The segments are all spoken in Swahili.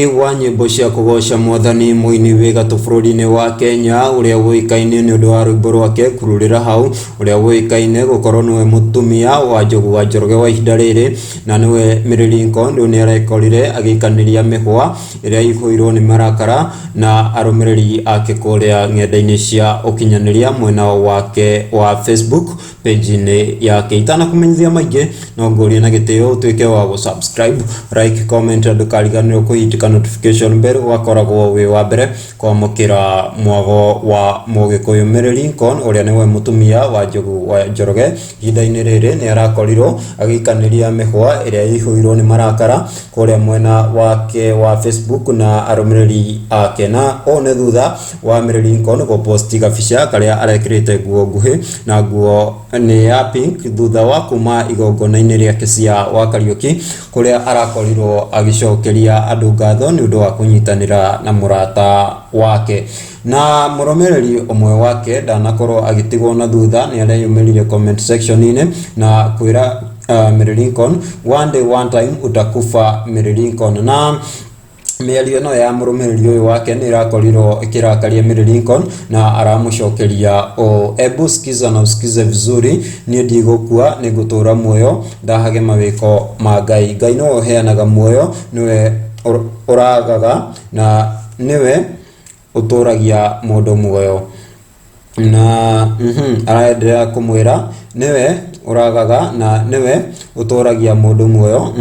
Mũini wa nyĩmbo cia kũgoca Mwathani, mũini wĩ gatũ bũrũri-inĩ wa Kenya ũrĩa ũĩkaine nĩ ũndũ wa rwĩmbo rwake kururĩra hau, ũrĩa ũĩkaine gũkorwo nĩwe mũtumia wa Njogu wa Njoroge wa ihinda rĩrĩ, na nĩwe Mary Lincoln, rĩu nĩarekorire agĩikanĩria mĩhwa ĩrĩa ihũirwo nĩ marakara na arũmĩrĩri ake kũrĩa ng'enda-inĩ cia ũkinyanĩria mwena wake wa Facebook page-inĩ yake. Itanakũmenyithia maingĩ, no ngũrie na gĩtĩo ũtuĩke wa gũ-subscribe, like, comment na ndũkariganĩrwo kũhitika notification bell wakoragwo wĩ wa mbere kwamũkĩra mwago wa Mũgĩkũyũ. Mary Lincoln ũrĩa nĩwe mũtumia wa Njogu wa Njoroge ihinda-inĩ rĩrĩ nĩarakorirwo agĩikanĩria mĩhwa ĩrĩa ihũirwo nĩ marakara kũrĩa mwena wake wa Facebook na arũmĩrĩri ake, na o nĩ thutha wa Mary Lincoln gũposti gabica karĩa arekĩrĩte nguo nguhĩ na nguo nĩ ya pink thutha wa kuma igongona-inĩ rĩake cia wa Kariuki kũrĩa arakorirwo agĩcokeria andũ ngatho nĩ ũndũ wa kũnyitanĩra na mũrata wake. Na mũrũmĩrĩri ũmwe wake ndanakorwo agĩtigwo na thutha, nĩ areyumĩrire comment section-inĩ na kwĩra Mary Lincoln, one day one time utakufa Mary Lincoln. Na mĩario ĩno ya mũrũmĩrĩri ũyũ wake nĩ ĩrakorirwo ĩkĩrakaria Mary Lincoln na aramũcokeria ebu sikiza na usikize vizuri, niĩ ndigũkua, nĩ ngũtũra muoyo ndahage mawĩko ma Ngai. Ngai no ũheanaga muoyo, nĩwe ũragaga na nĩwe ũtũragia mũndũ muoyo. Na araendelea kũmwĩra nĩwe ũragaga na nĩwe ũtũragia mũndũ muoyo.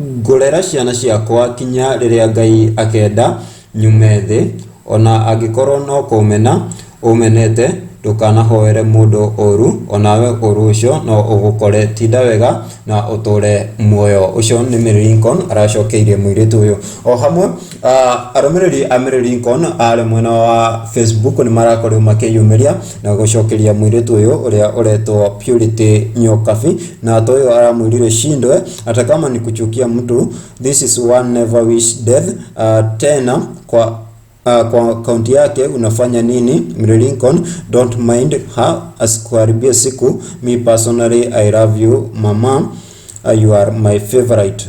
Ngũrera ciana ciakwa kinya rĩrĩa Ngai akenda nyume thĩ, ona angĩkorwo no kũmena ũmenete, ndũkanahoere mũndũ ũru, onawe ũru ũcio no ũgũkore, tinda wega na ũtũre muoyo. Ũcio nĩ Mary Lincoln aracokeirie mũirĩtu ũyũ. O hamwe arũmĩrĩri a Mary Lincoln arĩ mwena wa Facebook nĩ marakorirwo makĩyumĩria na gũcokeria mũirĩtu ũyũ ũrĩa ũretwo Purity Nyokabi, na toyo aramwĩrire shindwe hata kama ni kuchukia mtu, this is one never wish death. Tena kwa kaunti yake unafanya nini Mary Lincoln, don't mind her asikuharibia siku, me personally I love you mama, you are my favorite.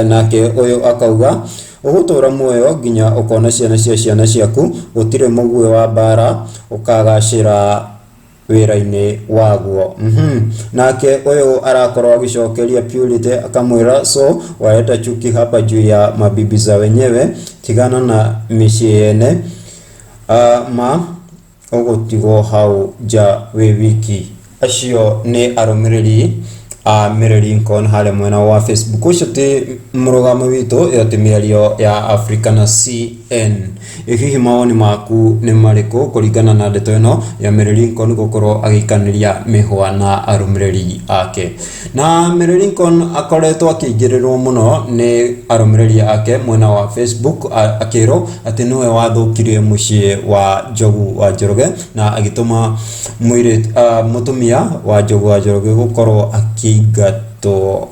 Nake ũyũ akauga ũgũtũra muoyo nginya ũkona ciana cia ciana ciaku, gũtirĩ mũguĩ wa mbara ũkagacĩra wĩra-inĩ waguo. Nake ũyũ arakorwo agĩcokeria Purity akamwĩra, so waleta chuki hapa juu ya mabibi za wenyewe, tigana na mĩciĩ yene, ma ũgũtigwo hau nja wĩ wiki. Acio nĩ arũmĩrĩri a Mary Lincoln harĩ mwena wa Facebook. Ũcio ti mũrũgamo witũ, ĩyo ti mĩario ya Africa na CN. Hihi mawoni maku nĩ marĩkũ kũringana na ndeto ĩno ya Mary Lincoln gũkorwo agĩikanĩria mĩhwa na arũmĩrĩri ake? Na Mary Lincoln akoretwo akĩingĩrĩrwo mũno nĩ arũmĩrĩri ake mwena wa Facebook, akĩrwo atĩ nĩwe wathũkirie mũciĩ wa Njogu wa Njoroge na agĩtũma mũtumia wa Njogu wa Njoroge gũkorwo akĩingatwo.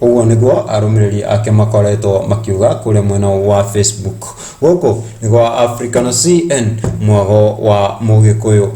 Ũguo nĩguo arũmĩrĩri ake makoretwo makiuga kũrĩa mwena wa Facebook. Gũkũ nĩ gwa Africa na CN, mwago wa Mũgĩkũyũ.